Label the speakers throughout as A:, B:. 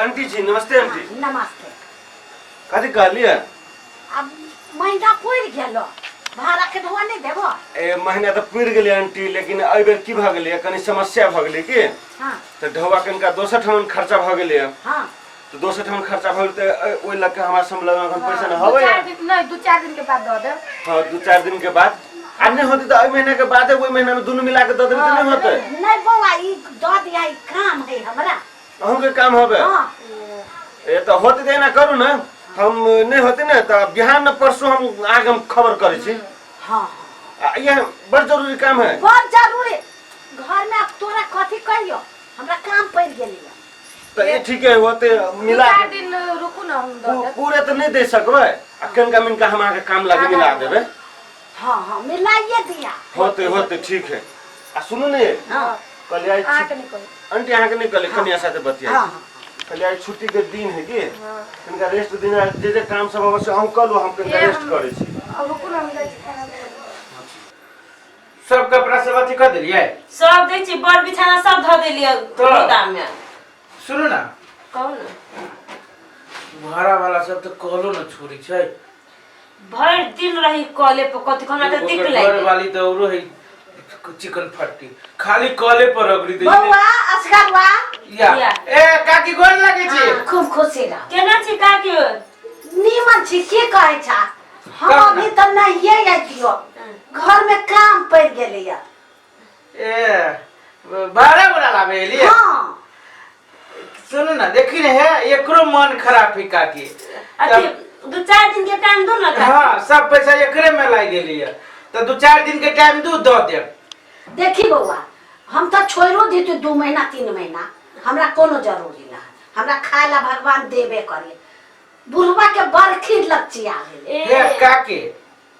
A: Aunty जी नमस्ते aunty.
B: नमस्ते।
A: कथी कहलिए?
B: अब महीना पूर गेलो, भाड़ा के ढवा नहीं देबो?
A: ए महीना तो पूर गेले आंटी, लेकिन एहि बेर की भ गेलै कनी समस्या भ गेलै की।
B: हां
A: तो ढवा कनका दोसर ठाम खर्चा भ गेलै।
B: हां
A: तो दोसर ठाम खर्चा भ गेलै त ओइ लग के हमरा सब लग एखन पैसा न होवे।
B: 4 दिन नहीं 2-4 दिन के बाद दो दे।
A: हां 2-4 दिन के बाद आ नहीं होती तो एहि महीना के बाद ओइ महीना में दोनों मिला के द देबै त नहीं होतै?
B: नहीं बौआ ई दो दिया, ई काम है हमरा।
A: अहूं के काम होबे?
B: हां
A: ए तो होते देना करू ना, हम नहीं होते ना तो बिहान न परसों हम आगे हम खबर करे छी।
B: हां
A: ये बड़ जरूरी काम है।
B: बहुत जरूरी। घर में तोरा कथी कहियो, हमरा काम पड़ गेली।
A: तो ये ठीक है, होते मिला
B: 4 दिन रुकू ना, हम दो दे।
A: पूरे तो नहीं दे सकबे, कनका मिनका हम आके काम लगे मिला देबे।
B: हां हां मिलाइए दिया।
A: होते ठीक है। आ सुनो ने,
B: हां
A: कल आई
B: आके नहीं कोई
A: आंटी आके नहीं कल कन्या साथे बतिया।
B: हां
A: कल आई छुट्टी के दिन है की, कनका रेस्ट दिन जे काम सब अवश्य हम कल हम कनका रेस्ट करे छी।
B: अब रुकू ना, हम जाई छी खाना।
C: सब कपड़ा सब अथी कर दिलिए?
D: सब दै छी, बड़ बिछाना सब ध देलिए गोदाम में।
C: सुनो ना,
D: कहू ना।
C: भाड़ा वाला सब तो कहलो न छोरी छै।
D: भर दिन रही कॉले पे, कथी हमरा त दिख
C: घर
D: लागे।
C: वाली तो औरो है चिकन फट्टी, खाली कॉले पर रगड़ी दे।
B: बौआ असगरवा
C: या ए काकी गोर लागे छी।
B: खूब खुशी रह।
D: केना छी काकी?
B: नीमन छी, की कहे छा? हम
C: कब
B: अभी तो नहीं ये आइयो, घर में काम पड़ गेले या।
C: ए भाड़ा वाला लावे एली।
B: हां
C: सुनो ना, देखी ने है एकरो मन खराब है काकी।
D: अथी 2-4 दिन के टाइम दो ना काकी।
C: हां सब पैसा एकरे में लाई गेली है, तो 2-4 दिन के टाइम दो दे।
B: देखी बौआ, हम तो छोड़ो देते 2 महीना 3 महीना, हमरा कोनो जरूरी ना। हमरा खाए ला भगवान देबे करे। बुढ़वा के बरखी लच्ची आ गेले।
C: हे काकी,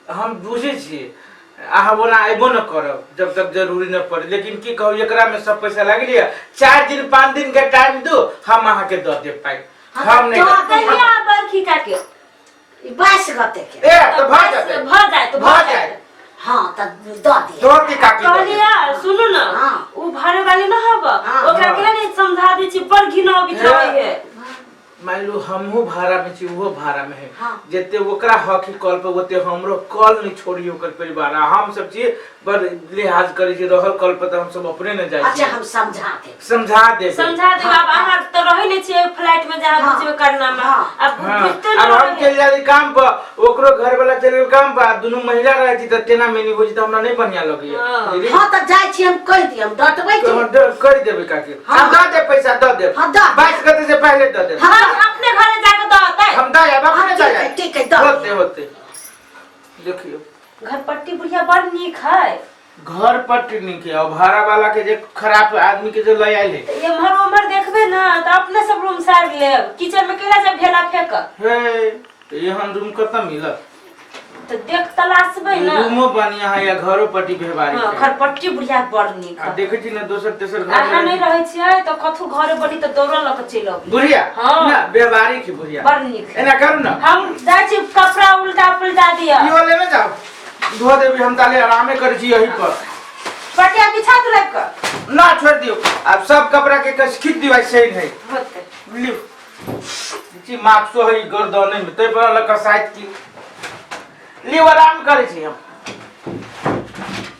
C: हम बुझे छी अहाँ बोला आइबो न करब जब तक जरूरी न पड़े, लेकिन की कहू एकरा में सब पैसा लग लिया। 4 दिन 5 दिन के टाइम दो, हम अहाँ के दे पाई। हम नहीं
D: कहिया बरखी काकी?
B: 22 गते के।
C: ए तो भ जाते,
D: भ जाए।
B: हां त दो दिए।
C: दो ती काकी
D: कहलिया सुनु ना,
B: हां
D: उ भाड़े वाली न हब,
B: हाँ,
D: ओकरा के नहीं समझा दी छी, बड़ घिनाव बिछावे है।
C: मान लो हमहू भाड़ा में छी, वो भाड़ा में है।
B: हाँ।
C: जेते ओकरा हक कॉल पे ओते हमरो कॉल नहीं छोड़ी ओकर परिवार। हम सब छी बड़ लिहाज करे छी, रहल कॉल पे तो हम सब अपने न जाई।
B: अच्छा हम समझा दे।
C: समझा दे।
D: अब अहाँ तो रहे नहीं छे फ्लाइट में जहां
B: हाँ,
D: बुझबे करना में।
B: हाँ,
D: अब बुझते
C: अब
D: न
C: हम चल जाई काम पर, ओकरो घर वाला चल गेल काम पर, दोनों महिला रहे छी त तेना में नहीं बुझी त हमरा नहीं बढ़िया लगे।
B: हां त जाई छी, हम कह दी, हम डटबै
C: तो
B: छी।
C: हम कर देबे काकी।
B: हाँ।
C: हम दे पैसा दे।
B: हाँ, दे।
C: 22 गते से पहले दे।
B: हाँ,
D: अपने घरे जाके दहते।
C: हम दा या
B: हाँ,
C: अपने जाए।
B: ठीक है दो।
C: होते देखियो
D: घर पट्टी बुढ़िया बड़ नीक है।
C: घर पट्टी नहीं के, और भाड़ा वाला के जे खराब आदमी के जो ले आइले
D: ये उमर देखबे ना तो अपने सब रूम सार ले, किचन में केला जब भेला फेंक
C: हे। तो ये हम रूम कत मिलत?
D: तो देख तलाशबे ना।
C: रूमो बढ़िया है या घरो पट्टी बेवारी
D: हां
C: है।
D: घर पट्टी बुढ़िया बड़ नीक
C: आ
D: है।
C: देखे छी ना दोसर तेसर घर
D: अहाँ
C: में
D: नहीं रहे छियै तो कथु घरे बड़ी तो दौड़ ल के चलि आबी।
C: बुढ़िया
D: हाँ।
C: ना बेवारी की बुढ़िया
D: बड़ नीक है।
C: एना करू ना,
D: हम जाय छी कपड़ा उल्टा पुल्टा दिया।
C: इहो लेने जाओ, धो देबी, हम ताले आरामे कर छी यही पर।
D: पटिया बिछा दे रख कर
C: ना छोड़ दियो, अब सब कपड़ा के कस खींच दियो सही है।
D: होते
C: लियो जी मार्क्सो है गर्दने में, तै पर लका साइड की लियो, आराम करे छी हम।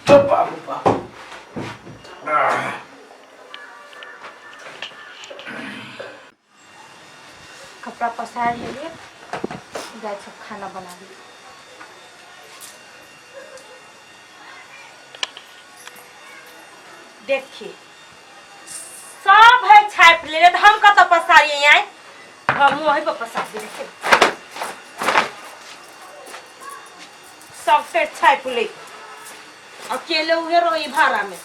C: तो बाबू बाबू
E: कपड़ा पसार लिए, जाए सब खाना बना ली।
D: देखिए सब है छाप ले तो हम कत पसारिए आए, हम वही पर पसार दे। सब पे छाप ले अकेले उहे रही भाड़ा में,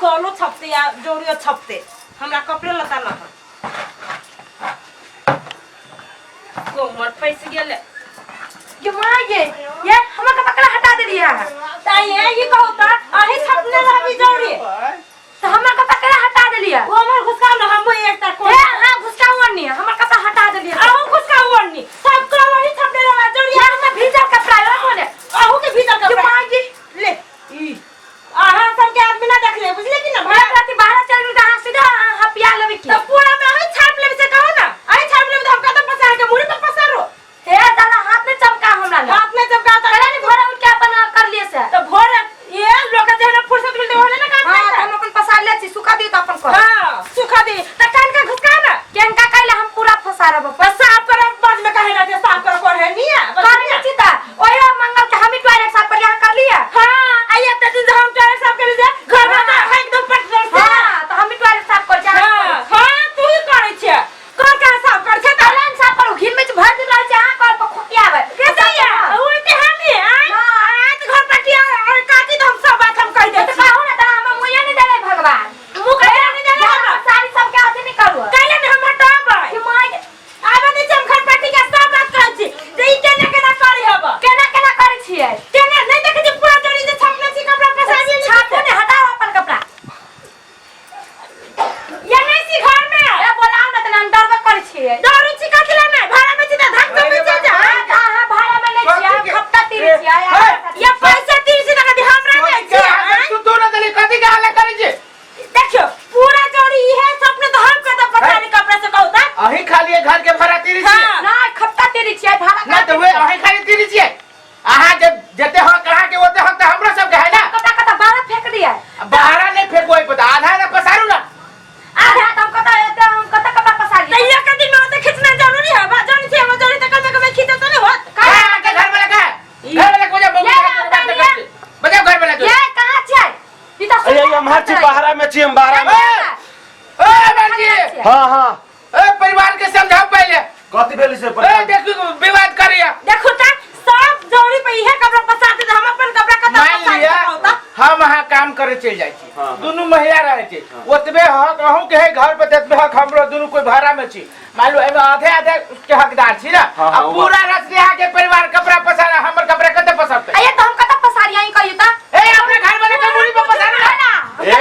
D: कॉलो छपते या जोड़ियो छपते, हमरा कपड़े लता ना है। कोमर पैसे गेले
E: ये माँ ये हमारा कपड़ा हटा दे दिया है।
D: ताई ये कहू त अही छपने रही जोड़ी
E: तो हमारा कपड़ा हटा दे लिया।
D: वो हमर घुसका न हम एकटा को
E: ए हां घुसका नहीं है, हमारा कपड़ा हटा दे लिया।
D: आहू घुसका वरनी सब को वही छपने रहा जोड़ी।
E: ये हमें भीतर कपड़ा है कोने,
D: आहू के भीतर
E: ये
D: कपड़ा
E: माँ जी
D: ले ई आहा सब के आदमी ना देख ले, बुझले कि ना
E: भाड़ा रात बाहर चल गया, हां सीधा हपिया लेबे की।
D: तो पूरा में ही छाप लेबे से कहो
E: तीर छी आया
D: ये पैसा 30 टका दे हमरा दे छी
C: तू तो ना दली कथि का हल्ला करे छी
D: देखियो पूरा जोड़ी है सपने तो हम कहता पता नहीं कपड़ा से कहता
C: अही खाली घर के भाड़ा तीरी छी
E: ना खप्ता तीर छी भाड़ा
C: ना तो वे अही खाली तीरी छी आहा जब जते हो कहा के ओते हम तो हमरा सब के है ना
E: कता बाहर फेंक दिया
C: बाहर नहीं फेंको पता आधा ना पसारू ना
E: आधा तब कता पसारी
D: तो ये के दिन में तो खींचना जरूरी है जानी थी हम जोड़ी तक में खींचे तो नहीं होत
C: का के घर वाला का घर वाला को जब बजाओ घर वाला
E: ये कहां छै ई त
A: अरे ये मार छी बाहरा में छी हम बाहरा में
C: ओ बाजी
A: हां हां
C: ए परिवार के समझाओ पहले
A: कथि भेली से
C: ए देखो विवाद करिया
D: देखो त सब जोड़ी पे इहे कपड़ा पसाते हम अपन कपड़ा कता
C: मान लिया हम वहां काम करे चल जाई छी दोनों महिला रहे छी ओतबे हक कहूं के घर पे ततबे हक हमरो दोनों कोई भाड़ा में छी मान लो एमे आधे आधे के हकदार छी ना अब पूरा रसलिया के परिवार कपड़ा पसारा हमर कपड़ा कते पसारते
E: अये त हम कता पसारी आई कहियो त
C: ए अपने घर वाले के मुड़ी पे पसारा ना
A: ए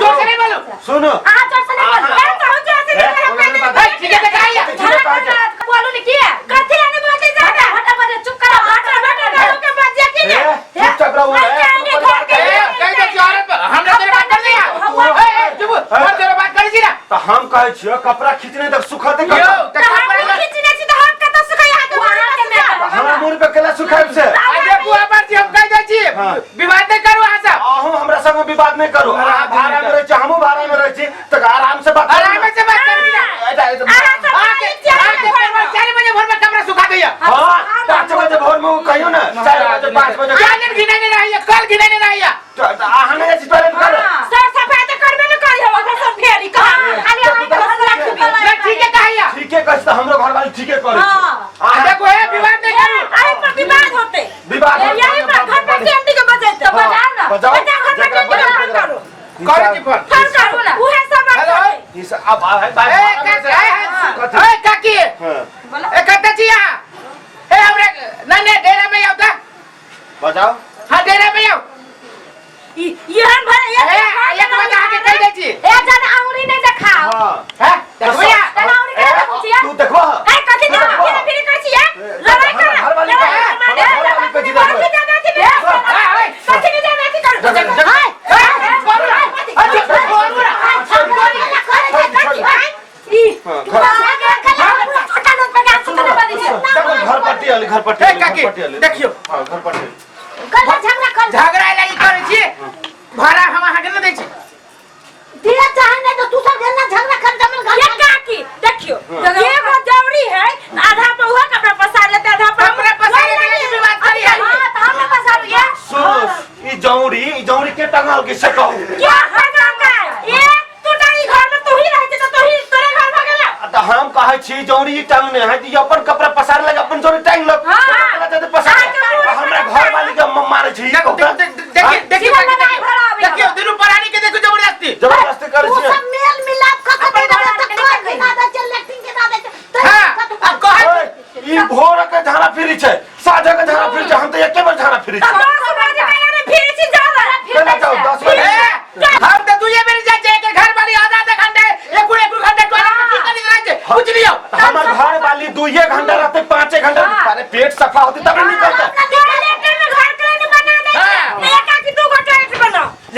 C: जोर से नहीं बोलो
A: सुनो
E: आ जोर से नहीं बोल
D: ए कहूं जैसे नहीं
C: ठीक है दिखाइए
E: बोलू ने की
D: कथि आने बोलते ज्यादा
E: हटा बजे चुप करा
D: हटा के बात जा की
A: चुप चाप रहो
C: कह दे औरत हमरा तेरे बात कर लिया ए चुप हम तेरे बात करी छी ना
A: तो हम कहै छियो कपड़ा खींचने तक सुखाते
C: यो
A: कर
C: त
D: हम खींचने छी तो हम कता सुखाई हाथ में
A: हमरा मुंह पे केला सुखाइब से
C: आ देखो आबार जी हम कह दे छी विवाद नहीं करू आसा
A: अहूं हमरा संग विवाद नहीं करू भाड़ा में रह छी हमहू भाड़ा में रह छी तो आराम से बात
C: आराम से बात कर दी आके 4 बजे भोर में कमरा सुखा दिया
A: हां 5 बजे भोर में कहियो ना 4 बजे 5 बजे
C: आज गिनाने नहीं है कल गिनाने नहीं है
A: आहा ने छी टॉयलेट कर
D: सर सफाई तो करबे न करी हो ओकरा सब फेरी कहां खाली हम तो
C: मैं ठीक है कहिया
A: ठीक है कहत हमरो घर वाली ठीक है करे
C: आ देखो ए विवाद नहीं करू
D: अरे पर विवाद होते
A: विवाद
D: यही पर घर पर टेंटी के बजे तो बजा ना
A: बजाओ
D: बजा घर पर टेंटी करो
C: कर जी पर
D: फोन करू ना उहे सब बात
C: हेलो
D: करे
A: इस अब बात
C: ए काकी ए कत्ता छी यहां ए हमरे नन्हे डेरा में आवता
A: बजाओ
C: हां डेरा में आओ
D: ये हम भरे
C: एक बात आके कह दे छी
E: ए जन आंगुरी नहीं देखाओ
A: हां
C: हैं देखो या
E: जन आंगुरी के देखुचिया
A: तू देखो
D: ए कथि ना फिर फिर कर छी लड़ाई कर
A: घर वाली घर वाली पे जिदा
D: कथि जाना थी कथि नहीं जाना थी कर
A: घर पट्टी वाली घर पट्टी
C: ए काकी देखियो
A: हां घर पट्टी
E: कल झगड़ा कर
C: झगड़ा लगी करे छी भाड़ा हम आहा के न दै छी
E: दिया चाहे नहीं तो तू सब ना झगड़ा कर जमन घर
D: ये काकी देखियो ये बहुत जरूरी है आधा पे हुआ कपड़ा पसार लेते आधा पे
C: कपड़ा पसार लेते विवाद करी है
E: हां तो हम पसार ये
A: सुनो ई जौड़ी के टंगाल के से कहू
D: क्या है का ये तू नहीं घर में तू ही रहते तो ही तोरे घर में गेला
A: तो हम कहै छी जौड़ी टांगने है तो अपन कपड़ा पसार लगे अपन जौड़ी टांग लो पसार हमरा घर वाली के मारे छी
C: देखियो देखियो दिनु परानी के देखो
A: जबरदस्ती करे छी
E: सब मेल मिलाप का खबर ना दा चल लेकिन के ना दे
C: हां अब कह
A: ई भोर के झाड़ा फिरी छै साझा के झाड़ा फिरी छै हम तो एके बार झाड़ा फिरी छी चला जाओ 10 बजे
C: हम तो तुझे मेरी जा के घर वाली आधा आधा घंटे एक घंटे टॉयलेट में कितनी रह जाए कुछ लियो
A: हमर घर वाली 2 घंटा रहते 5 घंटा अरे पेट सफा होती तब निकलता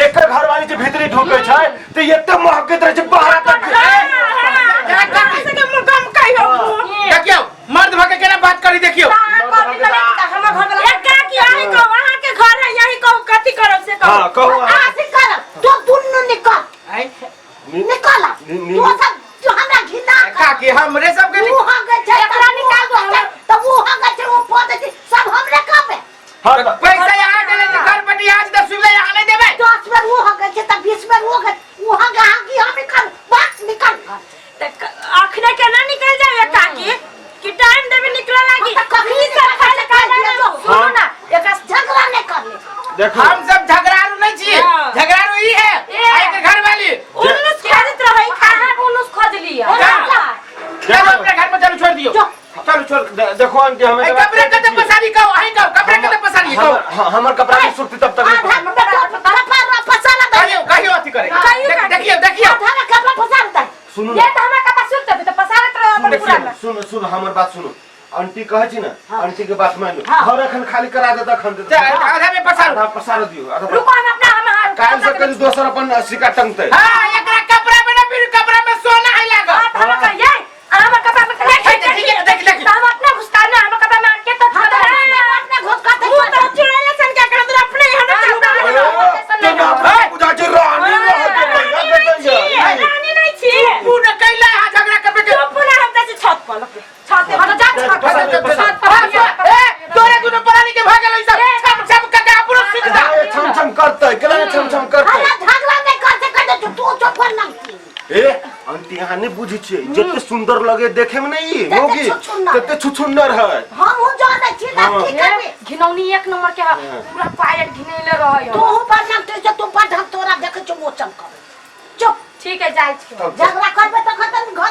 A: एकर घर वाली जे भीतरी ढुकै छै त एते महकत रहे छै बाहर तक
C: देखियो मर्द भके केना बात करी देखियो
A: हां कहू
E: कर तो दुन्नु निकल निकल तू सब जो हमरा घिना
C: काकी हमरे सब के
E: तू हग छै एकरा निकाल दो तो वो हग छै वो पद सब हमरे काबे
A: हां
C: पैसा यहाँ के लिए घर पटी आज 10 रुपए यहाँ नहीं देबे
E: 10 में वो हग छै त 20 में वो हग वो हग की हम निकाल बात निकाल
D: आखने के ना निकल जाए काकी कि टाइम देवे निकला लागी
E: कभी से खाले का सुनो ना एकरा झगड़ा नहीं कर ले
A: देखो
C: हम सब झगड़ारू नहीं छी झगड़ारू ही है आई के घर वाली
D: उन्नस खरीद रही
E: कहां उन्नस खोज लिया
C: चलो अपने घर में चलो छोड़ दियो चलो छोड़
A: देखो आंटी हमें
C: कपड़े कते पसारी कहो आई कहो कपड़े कते पसारी कहो
A: हमर कपड़ा की सुरती तब तक
C: कहियो अथी करे देखियो देखियो
E: कपड़ा फसाता
A: सुनो
E: ये तो हमरा कपड़ा सुनते तो पसारत रहो अपन पूरा में
A: सुनो सुनो हमर बात सुनो आंटी कहे छी ना आंटी के बात मान लो
E: हाँ।
A: घर एखन खाली करा देता खन देता
C: आधा में पसार
A: आधा पसार दियो आधा
E: रुको हम अपना हम
A: काल से कल दोसर अपन सिक्का टंगते
C: हां एकरा कपड़ा में ना फिर कपड़ा में सोना है लागल
E: हम कहिए हम कपड़ा में देख हम अपना घुसकाना हम कपड़ा में के तो अपना घुस का तो चुड़ैल सन क्या कर दे अपने
A: बुझा जे रानी
E: रानी नहीं छी
C: तू न कैला है झगड़ा करबे के
D: चुप ना हम तसे छत पर लगे छत
E: हम जा छत पर
C: ए तोरे दुनो प्राणी के भागल है सब सब का अपनो सीधा
A: छम छम करते केला छम छम करते
E: हम झगड़ा नहीं करते कहते तू चुप कर ना
A: ए आंटी यहाँ नहीं बुझी छे जते सुंदर लगे देखे में नहीं
E: तते
A: होगी
E: छुछुंदर।
A: तते छुछुंदर है
E: हम हो जाने छी ना
A: हाँ।
E: की करबे
D: घिनौनी एक नंबर के पूरा पायलट घिनेले रहय
E: तू पर ना तू पर हम तोरा देखे छ मोचम कर चुप
D: ठीक है जाय छी
E: झगड़ा करबे तो खतम घर